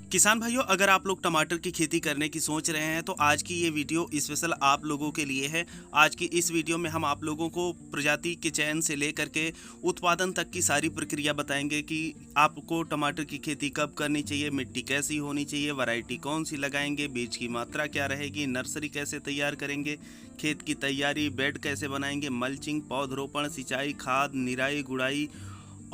किसान भाइयों, अगर आप लोग टमाटर की खेती करने की सोच रहे हैं तो आज की ये वीडियो स्पेशल आप लोगों के लिए है। आज की इस वीडियो में हम आप लोगों को प्रजाति के चयन से लेकर के उत्पादन तक की सारी प्रक्रिया बताएंगे कि आपको टमाटर की खेती कब करनी चाहिए, मिट्टी कैसी होनी चाहिए, वैरायटी कौन सी लगाएंगे, बीज की मात्रा क्या रहेगी, नर्सरी कैसे तैयार करेंगे, खेत की तैयारी, बेड कैसे बनाएंगे, मल्चिंग, पौधरोपण, सिंचाई, खाद, निराई गुड़ाई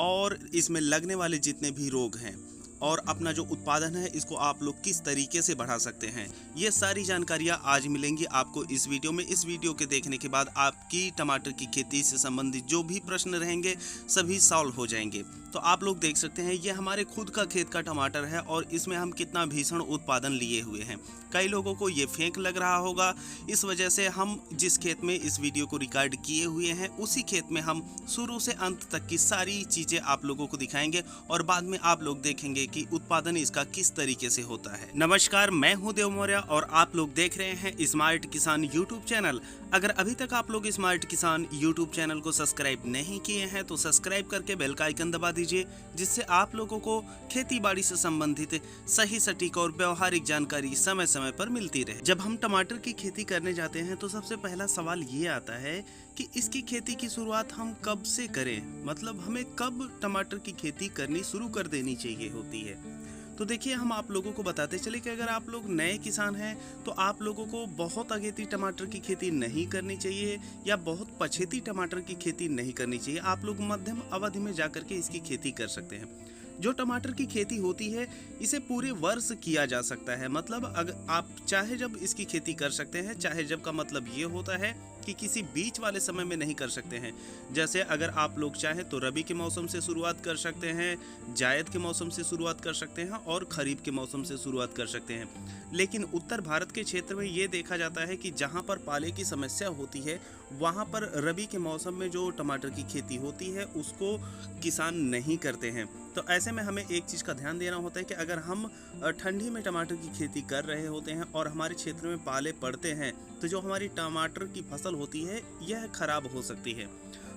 और इसमें लगने वाले जितने भी रोग हैं और अपना जो उत्पादन है इसको आप लोग किस तरीके से बढ़ा सकते हैं, ये सारी जानकारियाँ आज मिलेंगी आपको इस वीडियो में। इस वीडियो के देखने के बाद आपकी टमाटर की खेती से संबंधित जो भी प्रश्न रहेंगे सभी सॉल्व हो जाएंगे। तो आप लोग देख सकते हैं ये हमारे खुद का खेत का टमाटर है और इसमें हम कितना भीषण उत्पादन लिए हुए हैं। कई लोगों को ये फेंक लग रहा होगा, इस वजह से हम जिस खेत में इस वीडियो को रिकॉर्ड किए हुए हैं उसी खेत में हम शुरू से अंत तक की सारी चीज़ें आप लोगों को दिखाएंगे और बाद में आप लोग देखेंगे कि उत्पादन इसका किस तरीके से होता है। नमस्कार, मैं हूं देव मौर्य और आप लोग देख रहे हैं स्मार्ट किसान यूट्यूब चैनल। अगर अभी तक आप लोग स्मार्ट किसान यूट्यूब चैनल को सब्सक्राइब नहीं किए हैं तो सब्सक्राइब करके बेल का आइकन दबा दीजिए, जिससे आप लोगों को खेती बाड़ी से संबंधित सही सटीक और व्यवहारिक जानकारी समय समय पर मिलती रहे। जब हम टमाटर की खेती करने जाते हैं तो सबसे पहला सवाल ये आता है कि इसकी खेती की शुरुआत हम कब से करें, मतलब हमें कब टमाटर की खेती करनी शुरू कर देनी चाहिए होती है। तो देखिए, हम आप लोगों को बताते चले कि अगर आप लोग नए किसान हैं तो आप लोगों को बहुत अगेती टमाटर की खेती नहीं करनी चाहिए या बहुत पछेती टमाटर की खेती नहीं करनी चाहिए। आप लोग मध्यम अवधि में जाकर के इसकी खेती कर सकते हैं। जो टमाटर की खेती होती है इसे पूरे वर्ष किया जा सकता है, मतलब अगर आप चाहे जब इसकी खेती कर सकते हैं। चाहे जब का मतलब ये होता है कि किसी बीच वाले समय में नहीं कर सकते हैं। जैसे अगर आप लोग चाहें तो रबी के मौसम से शुरुआत कर सकते हैं, जायद के मौसम से शुरुआत कर सकते हैं और खरीफ के मौसम से शुरुआत कर सकते हैं। लेकिन उत्तर भारत के क्षेत्र में ये देखा जाता है कि जहाँ पर पाले की समस्या होती है वहाँ पर रबी के मौसम में जो टमाटर की खेती होती है उसको किसान नहीं करते हैं। तो ऐसे में हमें एक चीज़ का ध्यान देना होता है कि अगर हम ठंडी में टमाटर की खेती कर रहे होते हैं और हमारे क्षेत्र में पाले पड़ते हैं तो जो हमारी टमाटर की फसल होती है यह खराब हो सकती है।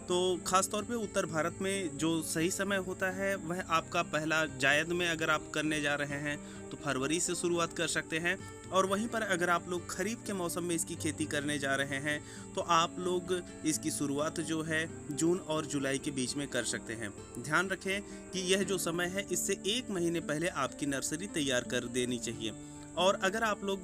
तो ख़ास तौर पे उत्तर भारत में जो सही समय होता है वह आपका पहला जायद में अगर आप करने जा रहे हैं तो फरवरी से शुरुआत कर सकते हैं। और वहीं पर अगर आप लोग खरीफ के मौसम में इसकी खेती करने जा रहे हैं तो आप लोग इसकी शुरुआत जो है जून और जुलाई के बीच में कर सकते हैं। ध्यान रखें कि यह जो समय है इससे 1 महीने पहले आपकी नर्सरी तैयार कर देनी चाहिए। और अगर आप लोग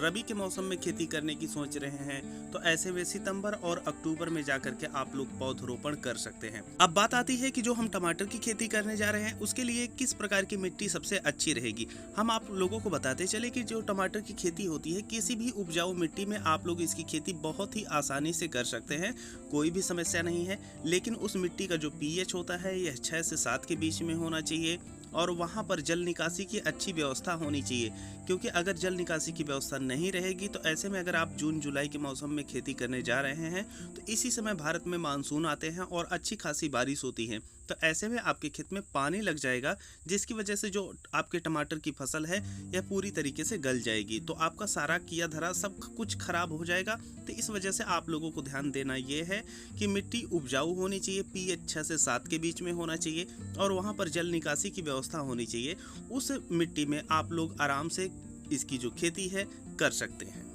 रबी के मौसम में खेती करने की सोच रहे हैं तो ऐसे में सितंबर और अक्टूबर में जाकर के आप लोग पौधरोपण कर सकते हैं। अब बात आती है कि जो हम टमाटर की खेती करने जा रहे हैं उसके लिए किस प्रकार की मिट्टी सबसे अच्छी रहेगी। हम आप लोगों को बताते चले कि जो टमाटर की खेती होती है किसी भी उपजाऊ मिट्टी में आप लोग इसकी खेती बहुत ही आसानी से कर सकते हैं, कोई भी समस्या नहीं है। लेकिन उस मिट्टी का जो पीएच होता है यह 6 से 7 के बीच में होना चाहिए और वहाँ पर जल निकासी की अच्छी व्यवस्था होनी चाहिए, क्योंकि अगर जल निकासी की व्यवस्था नहीं रहेगी तो ऐसे में अगर आप जून जुलाई के मौसम में खेती करने जा रहे हैं तो इसी समय भारत में मानसून आते हैं और अच्छी खासी बारिश होती है। तो ऐसे में आपके खेत में पानी लग जाएगा जिसकी वजह से जो आपके टमाटर की फसल है यह पूरी तरीके से गल जाएगी, तो आपका सारा किया धरा सब कुछ खराब हो जाएगा। तो इस वजह से आप लोगों को ध्यान देना ये है कि मिट्टी उपजाऊ होनी चाहिए, पीएच 6 से 7 के बीच में होना चाहिए और वहाँ पर जल निकासी की व्यवस्था होनी चाहिए। उस मिट्टी में आप लोग आराम से इसकी जो खेती है कर सकते हैं।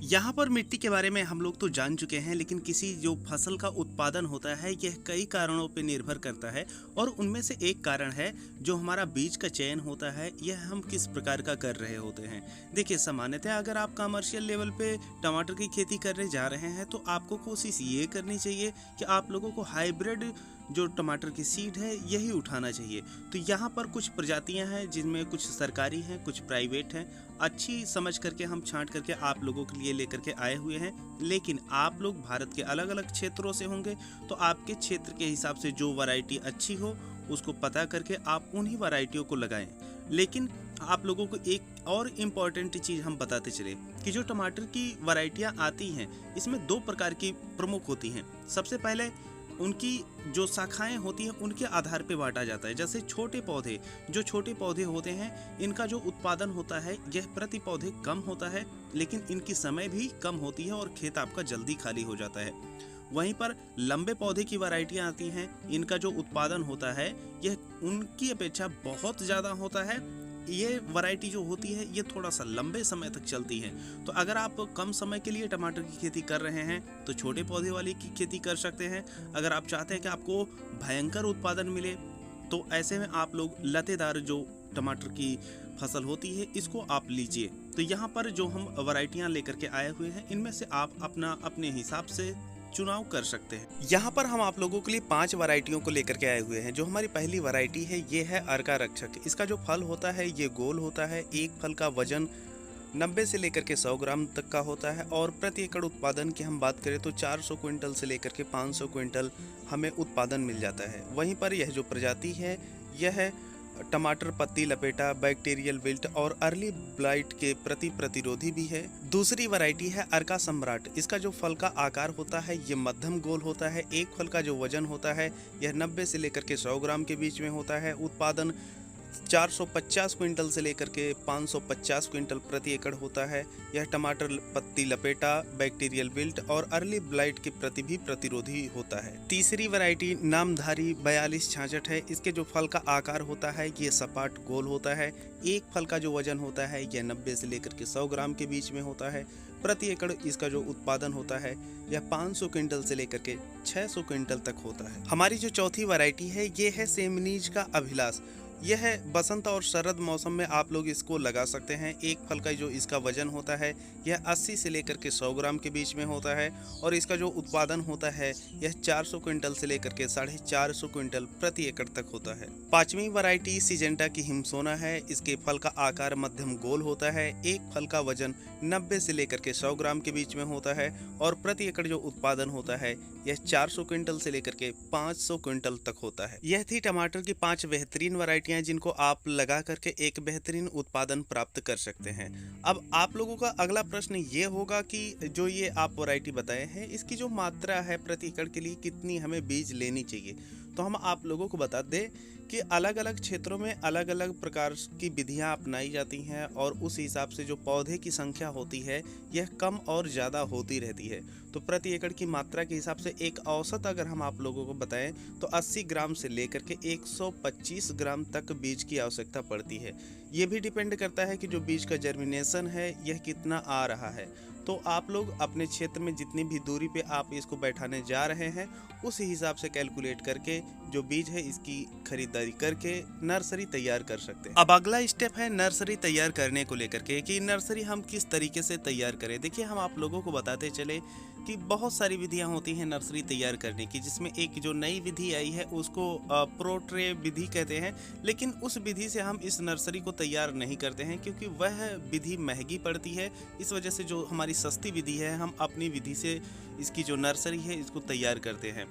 यहाँ पर मिट्टी के बारे में हम लोग तो जान चुके हैं, लेकिन किसी जो फसल का उत्पादन होता है यह कई कारणों पर निर्भर करता है और उनमें से एक कारण है जो हमारा बीज का चयन होता है, यह हम किस प्रकार का कर रहे होते हैं। देखिए, सामान्यतः अगर आप कमर्शियल लेवल पे टमाटर की खेती करने जा रहे हैं तो आपको कोशिश ये करनी चाहिए कि आप लोगों को हाइब्रिड जो टमाटर की सीड है यही उठाना चाहिए। तो यहाँ पर कुछ प्रजातियाँ हैं जिनमें कुछ सरकारी हैं, कुछ प्राइवेट हैं। अच्छी समझ करके हम छांट करके आप लोगों के लिए लेकर के आए हुए हैं, लेकिन आप लोग भारत के अलग अलग क्षेत्रों से होंगे तो आपके क्षेत्र के हिसाब से जो वैरायटी अच्छी हो उसको पता करके आप उन्हीं वैरायटियों को लगाएं। लेकिन आप लोगों को एक और इम्पॉर्टेंट चीज़ हम बताते चले कि जो टमाटर की वैरायटियाँ आती हैं इसमें 2 प्रकार की प्रमुख होती हैं। सबसे पहले उनकी जो शाखाएं होती हैं उनके आधार पे बांटा जाता है। जैसे छोटे पौधे, जो छोटे पौधे होते हैं इनका जो उत्पादन होता है यह प्रति पौधे कम होता है, लेकिन इनकी समय भी कम होती है और खेत आपका जल्दी खाली हो जाता है। वहीं पर लंबे पौधे की वैरायटियां आती हैं, इनका जो उत्पादन होता है यह उनकी अपेक्षा बहुत ज़्यादा होता है ये वैरायटी जो होती है ये थोड़ा सा लंबे समय तक चलती है। तो अगर आप कम समय के लिए टमाटर की खेती कर रहे हैं तो छोटे पौधे वाली की खेती कर सकते हैं। अगर आप चाहते हैं कि आपको भयंकर उत्पादन मिले तो ऐसे में आप लोग लतेदार जो टमाटर की फसल होती है इसको आप लीजिए। तो यहाँ पर जो हम वैरायटियाँ लेकर के आए हुए हैं इनमें से आप अपने हिसाब से चुनाव कर सकते हैं। यहाँ पर हम आप लोगों के लिए 5 वैरायटियों को लेकर के आए हुए हैं। जो हमारी पहली वैरायटी है ये है अर्का रक्षक। इसका जो फल होता है ये गोल होता है। एक फल का वजन 90 से लेकर के 100 ग्राम तक का होता है और प्रति एकड़ उत्पादन की हम बात करें तो 400 क्विंटल से लेकर के 500 क्विंटल हमें उत्पादन मिल जाता है। वहीं पर यह जो प्रजाति है यह है टमाटर पत्ती लपेटा, बैक्टीरियल विल्ट और अर्ली ब्लाइट के प्रति प्रतिरोधी भी है। दूसरी वैरायटी है अर्का सम्राट। इसका जो फल का आकार होता है ये मध्यम गोल होता है। एक फल का जो वजन होता है यह 90 से लेकर के 100 ग्राम के बीच में होता है। उत्पादन 450 क्विंटल से लेकर के 550 क्विंटल प्रति एकड़ होता है। यह टमाटर पत्ती लपेटा, बैक्टीरियल विल्ट और अर्ली ब्लाइट के प्रति भी प्रतिरोधी होता है। तीसरी वैरायटी नामधारी 4266 है। इसके जो फल का आकार होता है ये सपाट गोल होता है। एक फल का जो वजन होता है यह 90 से लेकर के 100 ग्राम के बीच में होता है। प्रति एकड़ इसका जो उत्पादन होता है यह 500 क्विंटल से लेकर के 600 क्विंटल तक होता है। हमारी जो चौथी वैरायटी है ये है सेमनीज का अभिलाष। यह बसंत और शरद मौसम में आप लोग इसको लगा सकते हैं। एक फल का जो इसका वजन होता है यह 80 से लेकर के 100 ग्राम के बीच में होता है और इसका जो उत्पादन होता है यह 400 क्विंटल से लेकर के 450 क्विंटल प्रति एकड़ तक होता है। पांचवी वैरायटी सिजेंटा की हिमसोना है। इसके फल का आकार मध्यम गोल होता है। एक फल का वजन 90 से लेकर के 100 ग्राम के बीच में होता है और प्रति एकड़ जो उत्पादन होता है यह 400 क्विंटल से लेकर के 500 क्विंटल तक होता है। यह थी टमाटर की 5 बेहतरीन वैरायटियां जिनको आप लगा करके एक बेहतरीन उत्पादन प्राप्त कर सकते हैं। अब आप लोगों का अगला प्रश्न ये होगा कि जो ये आप वैरायटी बताए हैं इसकी जो मात्रा है प्रति एकड़ के लिए कितनी हमें बीज लेनी चाहिए। तो हम आप लोगों को बता दें कि अलग अलग क्षेत्रों में अलग अलग प्रकार की विधियां अपनाई जाती हैं और उस हिसाब से जो पौधे की संख्या होती है यह कम और ज़्यादा होती रहती है। तो प्रति एकड़ की मात्रा के हिसाब से एक औसत अगर हम आप लोगों को बताएं तो 80 ग्राम से लेकर के 125 ग्राम तक बीज की आवश्यकता पड़ती है। ये भी डिपेंड करता है कि जो बीज का जर्मिनेशन है यह कितना आ रहा है। तो आप लोग अपने क्षेत्र में जितनी भी दूरी पे आप इसको बैठाने जा रहे हैं उस हिसाब से कैलकुलेट करके जो बीज है इसकी खरीदारी करके नर्सरी तैयार कर सकते हैं। अब अगला स्टेप है नर्सरी तैयार करने को लेकर के कि नर्सरी हम किस तरीके से तैयार करें। देखिए हम आप लोगों को बताते चले कि बहुत सारी विधियां होती हैं नर्सरी तैयार करने की, जिसमें एक जो नई विधि आई है उसको प्रोट्रे विधि कहते हैं। लेकिन उस विधि से हम इस नर्सरी को तैयार नहीं करते हैं क्योंकि वह विधि महंगी पड़ती है। इस वजह से जो हमारी सस्ती विधि है हम अपनी विधि से इसकी जो नर्सरी है इसको तैयार करते हैं।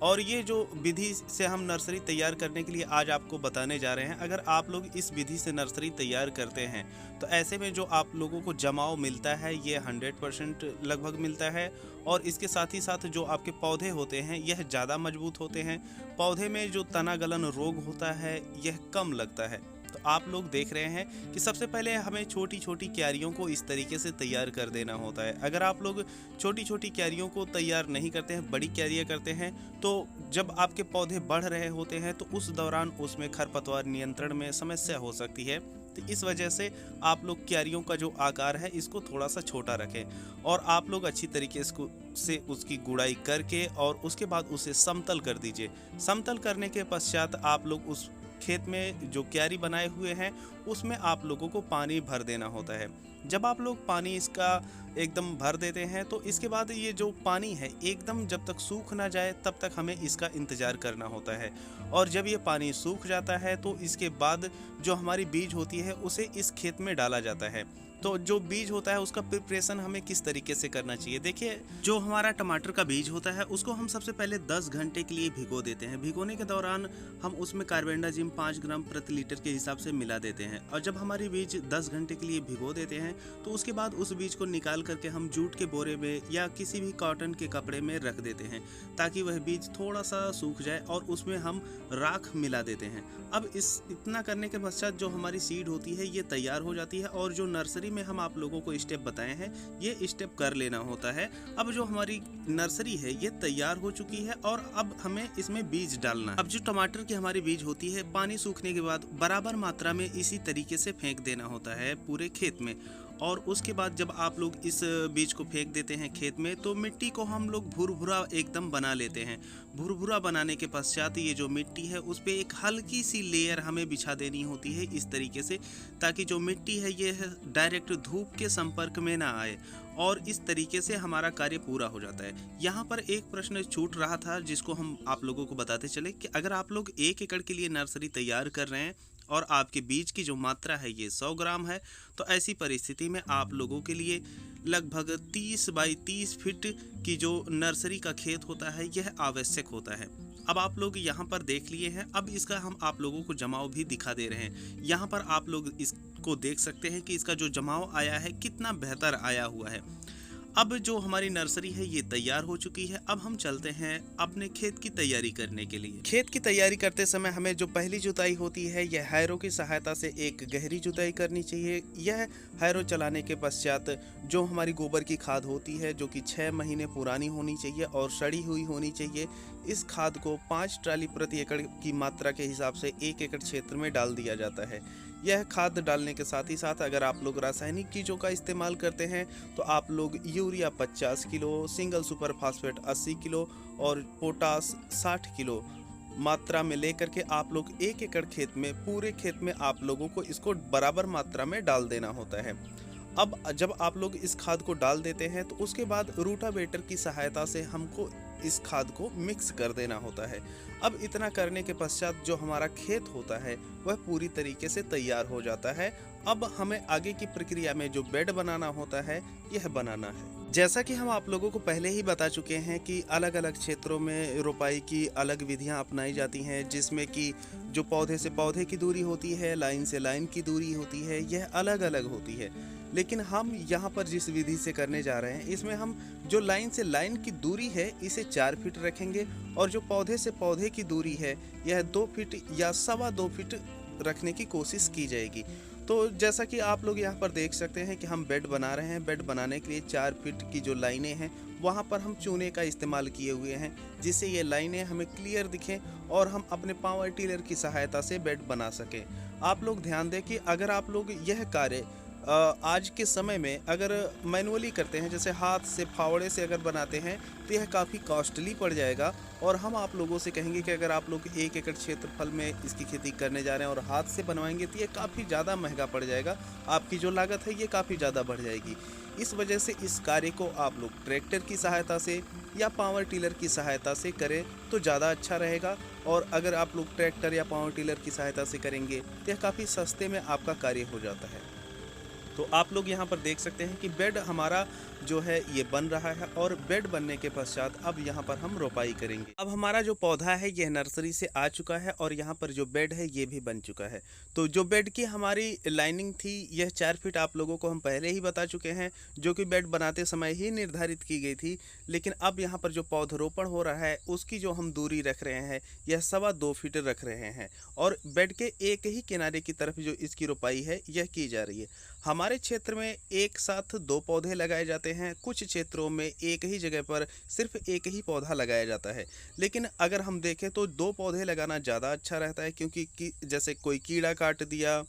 और ये जो विधि से हम नर्सरी तैयार करने के लिए आज आपको बताने जा रहे हैं, अगर आप लोग इस विधि से नर्सरी तैयार करते हैं तो ऐसे में जो आप लोगों को जमाव मिलता है ये 100% लगभग मिलता है। और इसके साथ ही साथ जो आपके पौधे होते हैं यह ज़्यादा मजबूत होते हैं। पौधे में जो तना गलन रोग होता है यह कम लगता है। तो आप लोग देख रहे हैं कि सबसे पहले हमें छोटी छोटी क्यारियों को इस तरीके से तैयार कर देना होता है। अगर आप लोग छोटी छोटी क्यारियों को तैयार नहीं करते हैं, बड़ी क्यारियाँ करते हैं, तो जब आपके पौधे बढ़ रहे होते हैं तो उस दौरान उसमें खरपतवार नियंत्रण में समस्या हो सकती है। तो इस वजह से आप लोग क्यारियों का जो आकार है इसको थोड़ा सा छोटा रखें और आप लोग अच्छी तरीके से उसकी गुड़ाई करके और उसके बाद उसे समतल कर दीजिए। समतल करने के पश्चात आप लोग उस खेत में जो क्यारी बनाए हुए हैं उसमें आप लोगों को पानी भर देना होता है। जब आप लोग पानी इसका एकदम भर देते हैं तो इसके बाद ये जो पानी है एकदम जब तक सूख ना जाए तब तक हमें इसका इंतज़ार करना होता है। और जब ये पानी सूख जाता है तो इसके बाद जो हमारी बीज होती है उसे इस खेत में डाला जाता है। तो जो बीज होता है उसका प्रिपरेशन हमें किस तरीके से करना चाहिए। देखिए जो हमारा टमाटर का बीज होता है उसको हम सबसे पहले 10 घंटे के लिए भिगो देते हैं। भिगोने के दौरान हम उसमें कार्बेंडाजिम 5 ग्राम प्रति लीटर के हिसाब से मिला देते हैं। और जब हमारी बीज 10 घंटे के लिए भिगो देते हैं तो उसके बाद उस बीज को निकाल करके हम जूट के बोरे में या किसी भी कॉटन के कपड़े में रख देते हैं ताकि वह बीज थोड़ा सा सूख जाए और उसमें हम राख मिला देते हैं। अब इतना करने के पश्चात जो हमारी सीड होती है ये तैयार हो जाती है और जो नर्सरी नर्सरी में हम आप लोगों को स्टेप बताए हैं, ये स्टेप कर लेना होता है। अब जो हमारी नर्सरी है ये तैयार हो चुकी है और अब हमें इसमें बीज डालना है। अब जो टमाटर की हमारी बीज होती है, पानी सूखने के बाद बराबर मात्रा में इसी तरीके से फेंक देना होता है पूरे खेत में। और उसके बाद जब आप लोग इस बीज को फेंक देते हैं खेत में, तो मिट्टी को हम लोग भुरभुरा एकदम बना लेते हैं। भुरभुरा बनाने के पश्चात ये जो मिट्टी है उस पर एक हल्की सी लेयर हमें बिछा देनी होती है इस तरीके से, ताकि जो मिट्टी है ये डायरेक्ट धूप के संपर्क में ना आए, और इस तरीके से हमारा कार्य पूरा हो जाता है। यहाँ पर एक प्रश्न छूट रहा था जिसको हम आप लोगों को बताते चले कि अगर आप लोग 1 एकड़ के लिए नर्सरी तैयार कर रहे हैं और आपके बीज की जो मात्रा है ये 100 ग्राम है, तो ऐसी परिस्थिति में आप लोगों के लिए लगभग 30 बाई 30 फीट की जो नर्सरी का खेत होता है यह आवश्यक होता है। अब आप लोग यहाँ पर देख लिए हैं, अब इसका हम आप लोगों को जमाव भी दिखा दे रहे हैं। यहाँ पर आप लोग इसको देख सकते हैं कि इसका जो जमाव आया है कितना बेहतर आया हुआ है। अब जो हमारी नर्सरी है ये तैयार हो चुकी है। अब हम चलते हैं अपने खेत की तैयारी करने के लिए। खेत की तैयारी करते समय हमें जो पहली जुताई होती है यह हैरो की सहायता से एक गहरी जुताई करनी चाहिए। यह हैरो चलाने के पश्चात जो हमारी गोबर की खाद होती है, जो कि 6 महीने पुरानी होनी चाहिए और सड़ी हुई होनी चाहिए, इस खाद को 5 ट्राली प्रति एकड़ की मात्रा के हिसाब से 1 एकड़ क्षेत्र में डाल दिया जाता है। यह खाद डालने के साथ ही साथ अगर आप लोग रासायनिक चीज़ों का इस्तेमाल करते हैं तो आप लोग urea 50 kilo, single super phosphate 80 kilo और पोटास 60 किलो मात्रा में लेकर के आप लोग 1 एकड़ खेत में, पूरे खेत में आप लोगों को इसको बराबर मात्रा में डाल देना होता है। अब जब आप लोग इस खाद को डाल देते हैं तो उसके बाद रूटावेटर की सहायता से हमको इस खाद को मिक्स कर देना होता है। अब इतना करने के पश्चात जो हमारा खेत होता है वह पूरी तरीके से तैयार हो जाता है। अब हमें आगे की प्रक्रिया में जो बेड बनाना होता है यह बनाना है। जैसा कि हम आप लोगों को पहले ही बता चुके हैं कि अलग अलग क्षेत्रों में रोपाई की अलग विधियां अपनाई जाती हैं, जिसमें कि जो पौधे से पौधे की दूरी होती है, लाइन से लाइन की दूरी होती है, यह अलग अलग होती है। लेकिन हम यहाँ पर जिस विधि से करने जा रहे हैं इसमें हम जो लाइन से लाइन की दूरी है इसे 4 फीट रखेंगे और जो पौधे से पौधे की दूरी है यह 2 फीट या 2.25 फीट रखने की कोशिश की जाएगी। तो जैसा कि आप लोग यहाँ पर देख सकते हैं कि हम बेड बना रहे हैं। बेड बनाने के लिए 4 फीट की जो लाइनें हैं वहाँ पर हम चूने का इस्तेमाल किए हुए हैं, जिससे ये लाइनें हमें क्लियर दिखें और हम अपने पावर टिलर की सहायता से बेड बना सकें। आप लोग ध्यान दें कि अगर आप लोग यह कार्य आज के समय में अगर मैनुअली करते हैं, जैसे हाथ से फावड़े से अगर बनाते हैं, तो यह काफ़ी कॉस्टली पड़ जाएगा। और हम आप लोगों से कहेंगे कि अगर आप लोग 1 एकड़ क्षेत्रफल में इसकी खेती करने जा रहे हैं और हाथ से बनवाएंगे तो ये काफ़ी ज़्यादा महंगा पड़ जाएगा। आपकी जो लागत है ये काफ़ी ज़्यादा बढ़ जाएगी। इस वजह से इस कार्य को आप लोग ट्रैक्टर की सहायता से या पावर टिलर की सहायता से करें तो ज़्यादा अच्छा रहेगा। और अगर आप लोग ट्रैक्टर या पावर टिलर की सहायता से करेंगे तो यह काफ़ी सस्ते में आपका कार्य हो जाता है। तो आप लोग यहाँ पर देख सकते हैं कि बेड हमारा जो है ये बन रहा है और बेड बनने के पश्चात अब यहाँ पर हम रोपाई करेंगे। अब हमारा जो पौधा है यह नर्सरी से आ चुका है और यहाँ पर जो बेड है ये भी बन चुका है। तो जो बेड की हमारी लाइनिंग थी यह 4 फीट आप लोगों को हम पहले ही बता चुके हैं, जो कि बेड बनाते समय ही निर्धारित की गई थी। लेकिन अब यहाँ पर जो पौधरोपण हो रहा है उसकी जो हम दूरी रख रहे हैं यह 2.25 फीट रख रहे हैं और बेड के एक ही किनारे की तरफ जो इसकी रोपाई है यह की जा रही है। हमारे क्षेत्र में एक साथ 2 पौधे लगाए जाते हैं, कुछ क्षेत्रों में एक ही जगह पर सिर्फ एक ही पौधा लगाया जाता है। लेकिन अगर हम देखें तो 2 पौधे लगाना ज़्यादा अच्छा रहता है, क्योंकि जैसे कोई कीड़ा काट दिया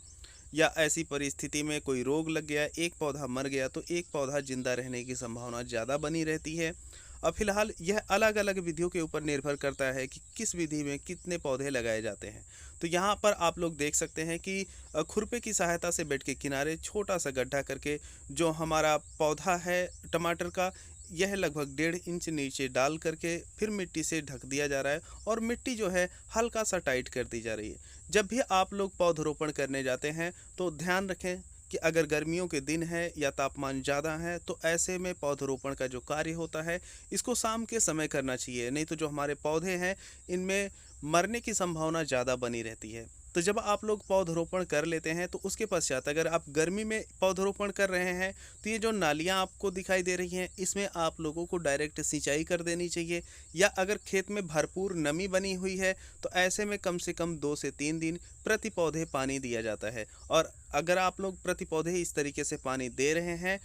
या ऐसी परिस्थिति में कोई रोग लग गया, एक पौधा मर गया, तो एक पौधा जिंदा रहने की संभावना ज़्यादा बनी रहती है। अब फिलहाल यह अलग अलग विधियों के ऊपर निर्भर करता है कि किस विधि में कितने पौधे लगाए जाते हैं। तो यहाँ पर आप लोग देख सकते हैं कि खुरपे की सहायता से बेड के किनारे छोटा सा गड्ढा करके जो हमारा पौधा है टमाटर का यह लगभग 1.5 इंच नीचे डाल करके फिर मिट्टी से ढक दिया जा रहा है और मिट्टी जो है हल्का सा टाइट कर दी जा रही है। जब भी आप लोग पौधरोपण करने जाते हैं तो ध्यान रखें कि अगर गर्मियों के दिन है या तापमान ज़्यादा है तो ऐसे में पौधरोपण का जो कार्य होता है इसको शाम के समय करना चाहिए, नहीं तो जो हमारे पौधे हैं इनमें मरने की संभावना ज़्यादा बनी रहती है। तो जब आप लोग पौधरोपण कर लेते हैं तो उसके पश्चात अगर आप गर्मी में पौधरोपण कर रहे हैं तो ये जो नालियाँ आपको दिखाई दे रही हैं इसमें आप लोगों को डायरेक्ट सिंचाई कर देनी चाहिए। या अगर खेत में भरपूर नमी बनी हुई है तो ऐसे में कम से कम 2 से 3 दिन प्रति पौधे पानी दिया जाता है। और अगर आप लोग प्रति पौधे इस तरीके से पानी दे रहे हैं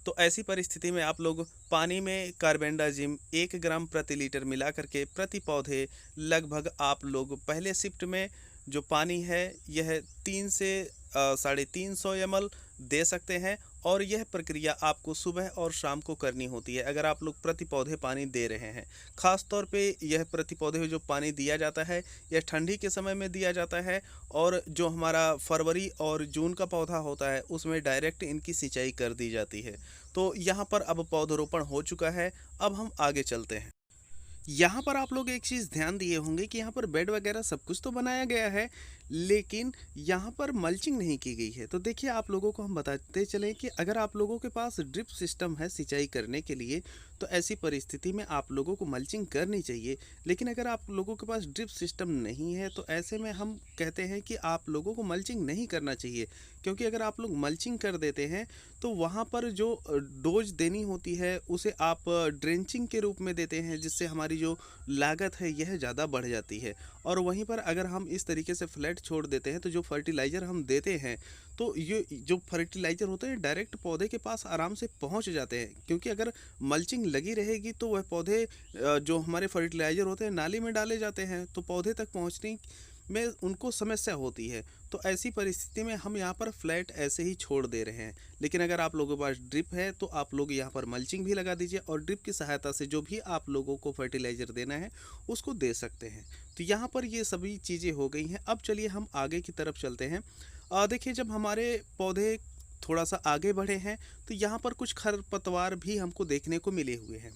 तो ऐसी परिस्थिति में आप लोग पानी में कार्बेंडाजिम 1 ग्राम प्रति लीटर मिला करके प्रति पौधे लगभग आप लोग पहले शिफ्ट में जो पानी है यह 3 से 350 ml दे सकते हैं। और यह प्रक्रिया आपको सुबह और शाम को करनी होती है अगर आप लोग प्रति पौधे पानी दे रहे हैं। ख़ास तौर पे यह प्रति पौधे जो पानी दिया जाता है यह ठंडी के समय में दिया जाता है। और जो हमारा फरवरी और जून का पौधा होता है उसमें डायरेक्ट इनकी सिंचाई कर दी जाती है। तो यहाँ पर अब पौधरोपण हो चुका है, अब हम आगे चलते हैं। यहाँ पर आप लोग एक चीज़ ध्यान दिए होंगे कि यहाँ पर बेड वगैरह सब कुछ तो बनाया गया है, लेकिन यहाँ पर मल्चिंग नहीं की गई है। तो देखिए आप लोगों को हम बताते चलें कि अगर आप लोगों के पास ड्रिप सिस्टम है सिंचाई करने के लिए तो ऐसी परिस्थिति में आप लोगों को मल्चिंग करनी चाहिए। लेकिन अगर आप लोगों के पास ड्रिप सिस्टम नहीं है तो ऐसे में हम कहते हैं कि आप लोगों को मल्चिंग नहीं करना चाहिए, क्योंकि अगर आप लोग मल्चिंग कर देते हैं तो वहाँ पर जो डोज देनी होती है उसे आप ड्रेंचिंग के रूप में देते हैं, जिससे हमारी जो लागत है यह ज़्यादा बढ़ जाती है। और वहीं पर अगर हम इस तरीके से फ्लैट छोड़ देते हैं तो जो फर्टिलाइज़र हम देते हैं तो ये जो फर्टिलाइज़र होते हैं डायरेक्ट पौधे के पास आराम से पहुंच जाते हैं। क्योंकि अगर मल्चिंग लगी रहेगी तो वह पौधे जो हमारे फर्टिलाइज़र होते हैं नाली में डाले जाते हैं तो पौधे तक पहुंचने में उनको समस्या होती है। तो ऐसी परिस्थिति में हम यहाँ पर फ्लैट ऐसे ही छोड़ दे रहे हैं। लेकिन अगर आप लोगों के पास ड्रिप है तो आप लोग यहाँ पर मल्चिंग भी लगा दीजिए और ड्रिप की सहायता से जो भी आप लोगों को फर्टिलाइज़र देना है उसको दे सकते हैं। तो यहाँ पर ये सभी चीज़ें हो गई हैं। अब चलिए हम आगे की तरफ चलते हैं। देखिए जब हमारे पौधे थोड़ा सा आगे बढ़े हैं तो यहाँ पर कुछ खरपतवार भी हमको देखने को मिले हुए हैं।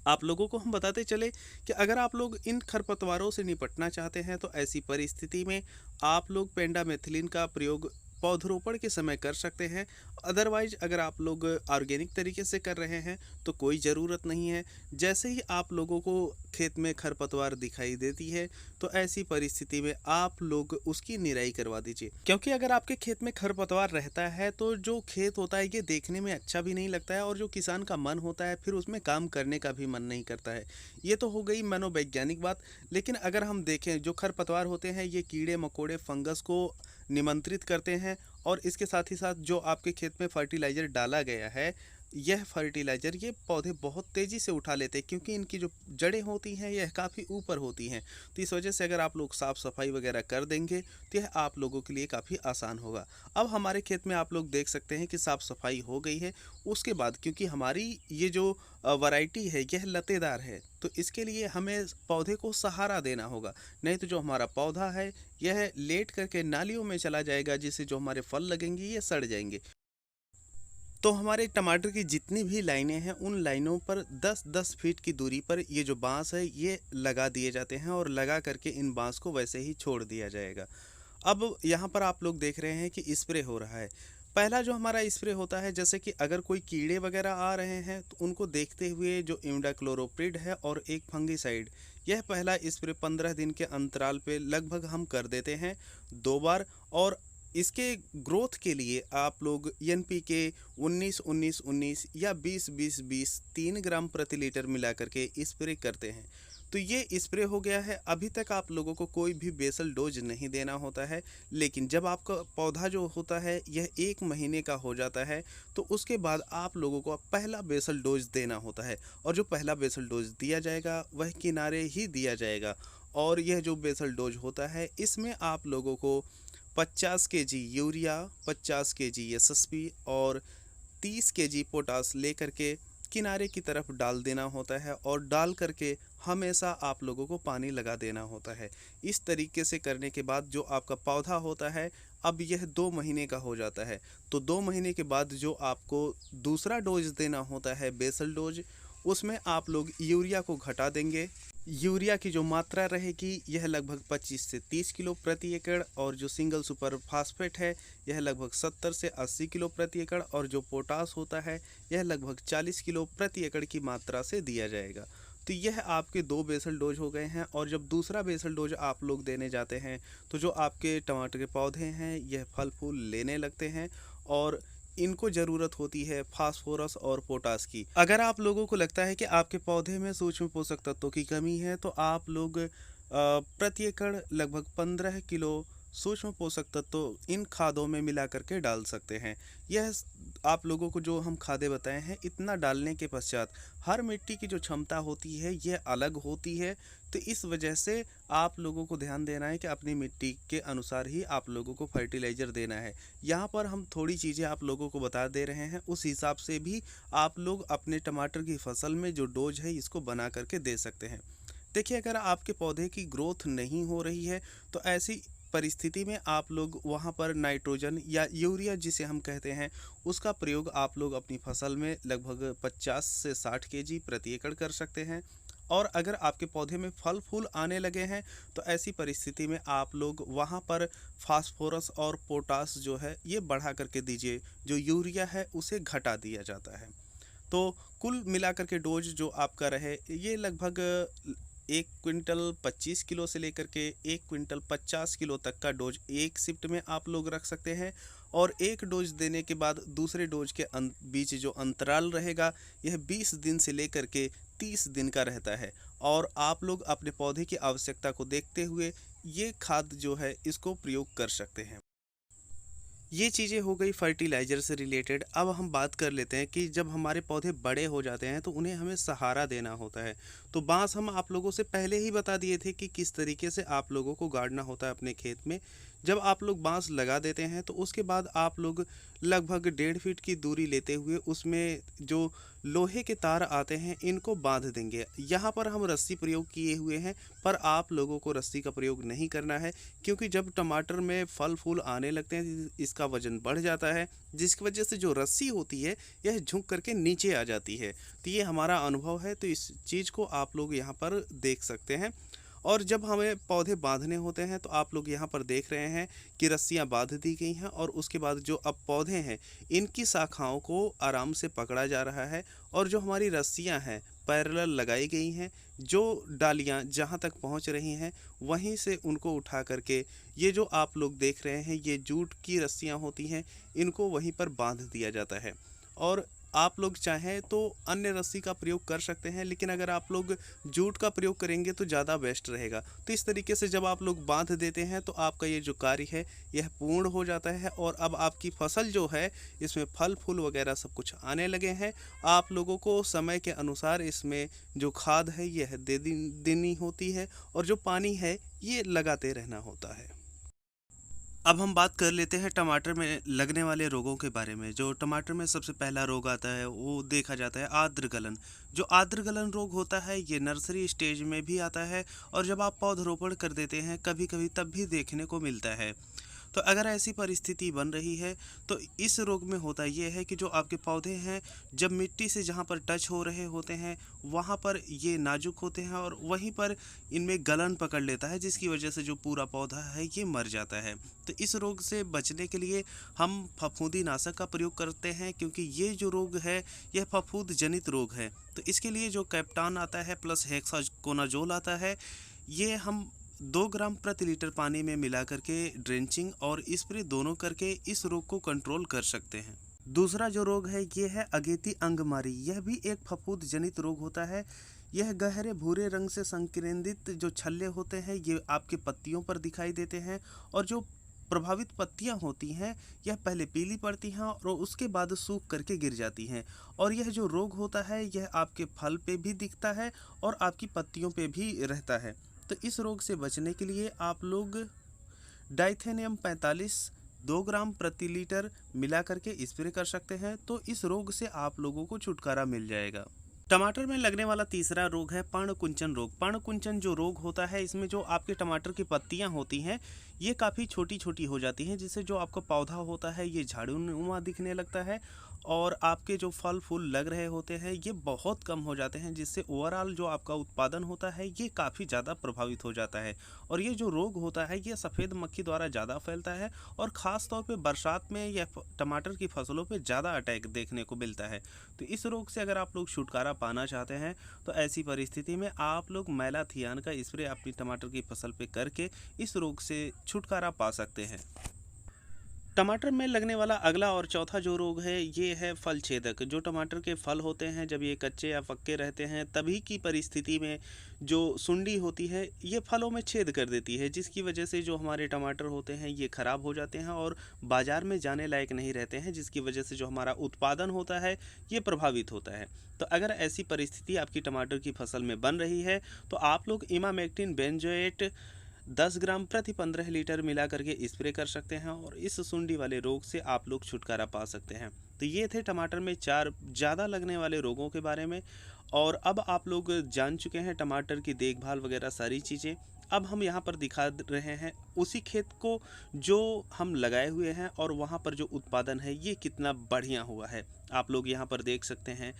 आप लोगों को हम बताते चले कि अगर आप लोग इन खरपतवारों से निपटना चाहते हैं तो ऐसी परिस्थिति में आप लोग पेंडामेथिलिन का प्रयोग पौधरोपण के समय कर सकते हैं। अदरवाइज अगर आप लोग ऑर्गेनिक तरीके से कर रहे हैं तो कोई ज़रूरत नहीं है। जैसे ही आप लोगों को खेत में खरपतवार दिखाई देती है तो ऐसी परिस्थिति में आप लोग उसकी निराई करवा दीजिए, क्योंकि अगर आपके खेत में खरपतवार रहता है तो जो खेत होता है ये देखने में अच्छा भी नहीं लगता है और जो किसान का मन होता है फिर उसमें काम करने का भी मन नहीं करता है। ये तो हो गई मनोवैज्ञानिक बात। लेकिन अगर हम देखें जो खरपतवार होते हैं ये कीड़े मकोड़े फंगस को निमंत्रित करते हैं। और इसके साथ ही साथ जो आपके खेत में फर्टिलाइज़र डाला गया है यह फर्टिलाइज़र ये पौधे बहुत तेज़ी से उठा लेते हैं, क्योंकि इनकी जो जड़ें होती हैं यह काफ़ी ऊपर होती हैं। तो इस वजह से अगर आप लोग साफ़ सफाई वगैरह कर देंगे तो यह आप लोगों के लिए काफ़ी आसान होगा। अब हमारे खेत में आप लोग देख सकते हैं कि साफ़ सफाई हो गई है। उसके बाद क्योंकि हमारी ये जो वैरायटी है यह लतेदार है तो इसके लिए हमें पौधे को सहारा देना होगा, नहीं तो जो हमारा पौधा है यह लेट करके नालियों में चला जाएगा, जिससे जो हमारे फल लगेंगे ये सड़ जाएंगे। तो हमारे टमाटर की जितनी भी लाइनें हैं उन लाइनों पर 10-10 फीट की दूरी पर ये जो बांस है ये लगा दिए जाते हैं और लगा करके इन बांस को वैसे ही छोड़ दिया जाएगा। अब यहाँ पर आप लोग देख रहे हैं कि स्प्रे हो रहा है। पहला जो हमारा स्प्रे होता है, जैसे कि अगर कोई कीड़े वगैरह आ रहे हैं तो उनको देखते हुए जो इमिडाक्लोप्रिड है और एक फंगिसाइड, यह पहला स्प्रे 15 दिन के अंतराल पे लगभग हम कर देते हैं 2 बार। और इसके ग्रोथ के लिए आप लोग NPK 19-19-19 या 20-20-20 3 ग्राम प्रति लीटर मिला करके स्प्रे करते हैं। तो ये स्प्रे हो गया है। अभी तक आप लोगों को कोई भी बेसल डोज नहीं देना होता है। लेकिन जब आपका पौधा जो होता है यह 1 महीने का हो जाता है तो उसके बाद आप लोगों को पहला बेसल डोज देना होता है। और जो पहला बेसल डोज दिया जाएगा वह किनारे ही दिया जाएगा। और यह जो बेसल डोज होता है इसमें आप लोगों को 50 kg यूरिया, 50 kg SSP और 30 kg पोटास लेकर के किनारे की तरफ डाल देना होता है। और डाल करके हमेशा आप लोगों को पानी लगा देना होता है। इस तरीके से करने के बाद जो आपका पौधा होता है अब यह 2 महीने का हो जाता है। तो 2 महीने के बाद जो आपको दूसरा डोज देना होता है बेसल डोज, उसमें आप लोग यूरिया को घटा देंगे। यूरिया की जो मात्रा रहेगी यह लगभग 25 से 30 किलो प्रति एकड़ और जो सिंगल सुपर फास्फेट है यह लगभग 70 से 80 किलो प्रति एकड़ और जो पोटास होता है यह लगभग 40 किलो प्रति एकड़ की मात्रा से दिया जाएगा। तो यह आपके 2 बेसल डोज हो गए हैं। और जब दूसरा बेसल डोज आप लोग देने जाते हैं तो जो आपके टमाटर के पौधे हैं यह फल फूल लेने लगते हैं और इनको ज़रूरत होती है फास्फोरस और पोटास की। अगर आप लोगों को लगता है कि आपके पौधे में सूक्ष्म पोषक तत्वों की कमी है तो आप लोग प्रति एकड़ लगभग 15 किलो सूक्ष्म पोषक तत्व इन खादों में मिला करके डाल सकते हैं। यह आप लोगों को जो हम खादें बताए हैं इतना डालने के पश्चात हर मिट्टी की जो क्षमता होती है यह अलग होती है। तो इस वजह से आप लोगों को ध्यान देना है कि अपनी मिट्टी के अनुसार ही आप लोगों को फर्टिलाइज़र देना है। यहाँ पर हम थोड़ी चीज़ें आप लोगों को बता दे रहे हैं, उस हिसाब से भी आप लोग अपने टमाटर की फसल में जो डोज है इसको बना करके दे सकते हैं। देखिए, अगर आपके पौधे की ग्रोथ नहीं हो रही है तो ऐसी परिस्थिति में आप लोग वहाँ पर नाइट्रोजन या यूरिया जिसे हम कहते हैं उसका प्रयोग आप लोग अपनी फसल में लगभग 50 से 60 केजी प्रति एकड़ कर सकते हैं। और अगर आपके पौधे में फल फूल आने लगे हैं तो ऐसी परिस्थिति में आप लोग वहाँ पर फास्फोरस और पोटास जो है ये बढ़ा करके दीजिए, जो यूरिया है उसे घटा दिया जाता है। तो कुल मिलाकर के डोज जो आपका रहे ये लगभग 1 क्विंटल 25 किलो से लेकर के 1 क्विंटल 50 किलो तक का डोज एक शिफ्ट में आप लोग रख सकते हैं। और एक डोज देने के बाद दूसरे डोज के बीच जो अंतराल रहेगा यह 20 दिन से लेकर के 30 दिन का रहता है। और आप लोग अपने पौधे की आवश्यकता को देखते हुए ये खाद जो है इसको प्रयोग कर सकते हैं। ये चीज़ें हो गई फर्टिलाइज़र से रिलेटेड। अब हम बात कर लेते हैं कि जब हमारे पौधे बड़े हो जाते हैं तो उन्हें हमें सहारा देना होता है। तो बांस हम आप लोगों से पहले ही बता दिए थे कि किस तरीके से आप लोगों को गाड़ना होता है अपने खेत में। जब आप लोग बांस लगा देते हैं तो उसके बाद आप लोग लगभग 1.5 फीट की दूरी लेते हुए उसमें जो लोहे के तार आते हैं इनको बांध देंगे। यहाँ पर हम रस्सी प्रयोग किए हुए हैं, पर आप लोगों को रस्सी का प्रयोग नहीं करना है, क्योंकि जब टमाटर में फल फूल आने लगते हैं इसका वजन बढ़ जाता है, जिसकी वजह से जो रस्सी होती है यह झुक करके नीचे आ जाती है। तो ये हमारा अनुभव है, तो इस चीज़ को आप लोग यहाँ पर देख सकते हैं। और जब हमें पौधे बांधने होते हैं तो आप लोग यहाँ पर देख रहे हैं कि रस्सियाँ बांध दी गई हैं और उसके बाद जो अब पौधे हैं इनकी शाखाओं को आराम से पकड़ा जा रहा है। और जो हमारी रस्सियाँ हैं पैरेलल लगाई गई हैं, जो डालियाँ जहाँ तक पहुँच रही हैं वहीं से उनको उठा करके ये जो आप लोग देख रहे हैं ये जूट की रस्सियाँ होती हैं, इनको वहीं पर बांध दिया जाता है। और आप लोग चाहें तो अन्य रस्सी का प्रयोग कर सकते हैं, लेकिन अगर आप लोग जूट का प्रयोग करेंगे तो ज़्यादा बेस्ट रहेगा। तो इस तरीके से जब आप लोग बांध देते हैं तो आपका ये जो कार्य है यह पूर्ण हो जाता है और अब आपकी फसल जो है इसमें फल फूल वगैरह सब कुछ आने लगे हैं। आप लोगों को समय के अनुसार इसमें जो खाद है यह देनी होती है और जो पानी है ये लगाते रहना होता है। अब हम बात कर लेते हैं टमाटर में लगने वाले रोगों के बारे में। जो टमाटर में सबसे पहला रोग आता है वो देखा जाता है आर्द्र गलन। जो आर्द्र गलन रोग होता है ये नर्सरी स्टेज में भी आता है और जब आप पौधरोपण कर देते हैं कभी कभी तब भी देखने को मिलता है। तो अगर ऐसी परिस्थिति बन रही है तो इस रोग में होता ये है कि जो आपके पौधे हैं जब मिट्टी से जहाँ पर टच हो रहे होते हैं वहाँ पर ये नाजुक होते हैं और वहीं पर इनमें गलन पकड़ लेता है, जिसकी वजह से जो पूरा पौधा है ये मर जाता है। तो इस रोग से बचने के लिए हम फफूंदी नाशक का प्रयोग करते हैं, क्योंकि ये जो रोग है यह फफूंद जनित रोग है। तो इसके लिए जो कैप्टान आता है प्लस हेक्साकोनाजोल आता है, ये हम 2 ग्राम प्रति लीटर पानी में मिला करके ड्रेंचिंग और स्प्रे दोनों करके इस रोग को कंट्रोल कर सकते हैं। दूसरा जो रोग है ये है अगेती अंगमारी। यह भी एक फफूंद जनित रोग होता है। यह गहरे भूरे रंग से संकेंद्रित जो छल्ले होते हैं ये आपके पत्तियों पर दिखाई देते हैं और जो प्रभावित पत्तियां होती हैं यह पहले पीली पड़ती हैं और उसके बाद सूख करके गिर जाती हैं। और यह जो रोग होता है यह आपके फल पे भी दिखता है और आपकी पत्तियों पे भी रहता है। तो इस रोग से बचने के लिए आप लोग डाइथेनियम 45 2 ग्राम प्रति लीटर मिला करके स्प्रे कर सकते हैं। तो इस रोग से आप लोगों को छुटकारा मिल जाएगा। टमाटर में लगने वाला तीसरा रोग है पर्णकुंचन रोग। पर्णकुंचन जो रोग होता है इसमें जो आपके टमाटर की पत्तियां होती हैं ये काफ़ी छोटी-छोटी हो जाती हैं, जिससे जो आपका पौधा होता है ये झाड़ूनुमा दिखने लगता है और आपके जो फल-फूल लग रहे होते हैं ये बहुत कम हो जाते हैं, जिससे ओवरऑल जो आपका उत्पादन होता है ये काफ़ी ज़्यादा प्रभावित हो जाता है। और ये जो रोग होता है ये सफ़ेद मक्खी द्वारा ज़्यादा फैलता है और ख़ास तौर पे बरसात में या टमाटर की फसलों पे ज़्यादा अटैक देखने को मिलता है। तो इस रोग से अगर आप लोग छुटकारा पाना चाहते हैं तो ऐसी परिस्थिति में आप लोग मैलाथियान का स्प्रे अपनी टमाटर की फसल पे करके इस रोग से छुटकारा पा सकते हैं। टमाटर में लगने वाला अगला और चौथा जो रोग है ये है फल छेदक। जो टमाटर के फल होते हैं जब ये कच्चे या पक्के रहते हैं तभी की परिस्थिति में जो सुंडी होती है ये फलों में छेद कर देती है, जिसकी वजह से जो हमारे टमाटर होते हैं ये ख़राब हो जाते हैं और बाज़ार में जाने लायक नहीं रहते हैं, जिसकी वजह से जो हमारा उत्पादन होता है ये प्रभावित होता है। तो अगर ऐसी परिस्थिति आपकी टमाटर की फसल में बन रही है तो आप लोग इमामेक्टिन बेंजोएट 10 ग्राम प्रति 15 लीटर मिला करके स्प्रे कर सकते हैं और इस सुंडी वाले रोग से आप लोग छुटकारा पा सकते हैं। तो ये थे टमाटर में 4 ज़्यादा लगने वाले रोगों के बारे में। और अब आप लोग जान चुके हैं टमाटर की देखभाल वगैरह सारी चीज़ें। अब हम यहाँ पर दिखा रहे हैं उसी खेत को जो हम लगाए हुए हैं और वहाँ पर जो उत्पादन है ये कितना बढ़िया हुआ है। आप लोग यहाँ पर देख सकते हैं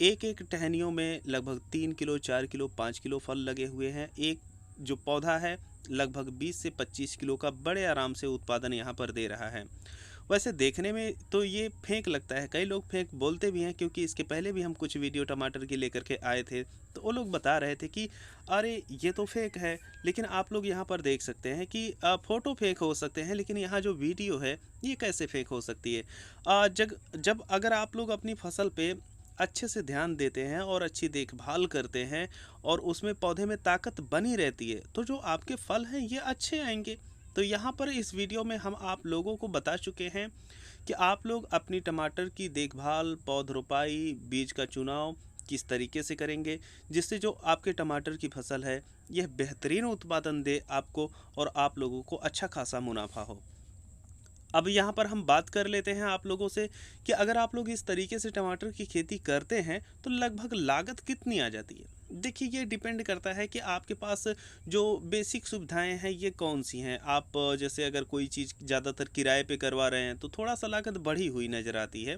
एक एक टहनियों में लगभग 3 किलो 4 किलो 5 किलो फल लगे हुए हैं। एक जो पौधा है लगभग 20 से 25 किलो का बड़े आराम से उत्पादन यहाँ पर दे रहा है। वैसे देखने में तो ये फेंक लगता है, कई लोग फेंक बोलते भी हैं, क्योंकि इसके पहले भी हम कुछ वीडियो टमाटर की लेकर के आए थे तो वो लोग बता रहे थे कि अरे ये तो फेक है। लेकिन आप लोग यहाँ पर देख सकते हैं कि फ़ोटो फेक हो सकते हैं लेकिन यहाँ जो वीडियो है ये कैसे फेक हो सकती है। जब अगर आप लोग अपनी फसल पे अच्छे से ध्यान देते हैं और अच्छी देखभाल करते हैं और उसमें पौधे में ताकत बनी रहती है तो जो आपके फल हैं ये अच्छे आएंगे। तो यहाँ पर इस वीडियो में हम आप लोगों को बता चुके हैं कि आप लोग अपनी टमाटर की देखभाल, पौध रोपाई, बीज का चुनाव किस तरीके से करेंगे जिससे जो आपके टमाटर की फसल है यह बेहतरीन उत्पादन दे आपको और आप लोगों को अच्छा खासा मुनाफा हो। अब यहाँ पर हम बात कर लेते हैं आप लोगों से कि अगर आप लोग इस तरीके से टमाटर की खेती करते हैं तो लगभग लागत कितनी आ जाती है। देखिए ये डिपेंड करता है कि आपके पास जो बेसिक सुविधाएं हैं ये कौन सी हैं। आप जैसे अगर कोई चीज़ ज़्यादातर किराए पे करवा रहे हैं तो थोड़ा सा लागत बढ़ी हुई नज़र आती है।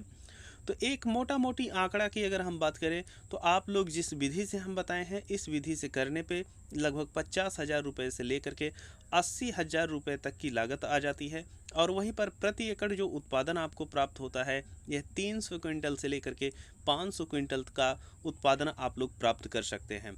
तो एक मोटा मोटी आंकड़ा की अगर हम बात करें तो आप लोग जिस विधि से हम बताए हैं इस विधि से करने पे लगभग 50,000 रुपये से लेकर के 80,000 रुपये तक की लागत आ जाती है। और वहीं पर प्रति एकड़ जो उत्पादन आपको प्राप्त होता है यह 300 क्विंटल से लेकर के 500 क्विंटल का उत्पादन आप लोग प्राप्त कर सकते हैं।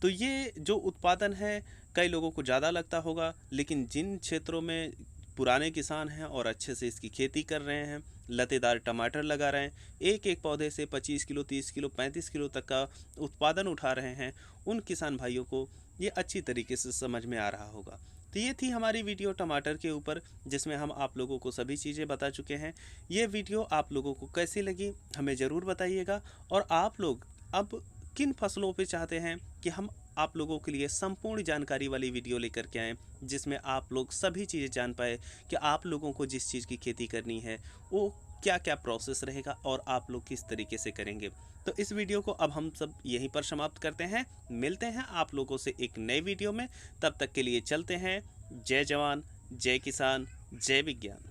तो ये जो उत्पादन है कई लोगों को ज़्यादा लगता होगा, लेकिन जिन क्षेत्रों में पुराने किसान हैं और अच्छे से इसकी खेती कर रहे हैं, लतेदार टमाटर लगा रहे हैं, एक एक पौधे से 25 किलो 30 किलो 35 किलो तक का उत्पादन उठा रहे हैं, उन किसान भाइयों को ये अच्छी तरीके से समझ में आ रहा होगा। तो ये थी हमारी वीडियो टमाटर के ऊपर जिसमें हम आप लोगों को सभी चीज़ें बता चुके हैं। ये वीडियो आप लोगों को कैसी लगी हमें ज़रूर बताइएगा और आप लोग अब किन फसलों पे चाहते हैं कि हम आप लोगों के लिए संपूर्ण जानकारी वाली वीडियो लेकर के आएँ, जिसमें आप लोग सभी चीज़ें जान पाए कि आप लोगों को जिस चीज़ की खेती करनी है वो क्या क्या प्रोसेस रहेगा और आप लोग किस तरीके से करेंगे। तो इस वीडियो को अब हम सब यहीं पर समाप्त करते हैं। मिलते हैं आप लोगों से एक नई वीडियो में, तब तक के लिए चलते हैं। जय जवान, जय किसान, जय विज्ञान।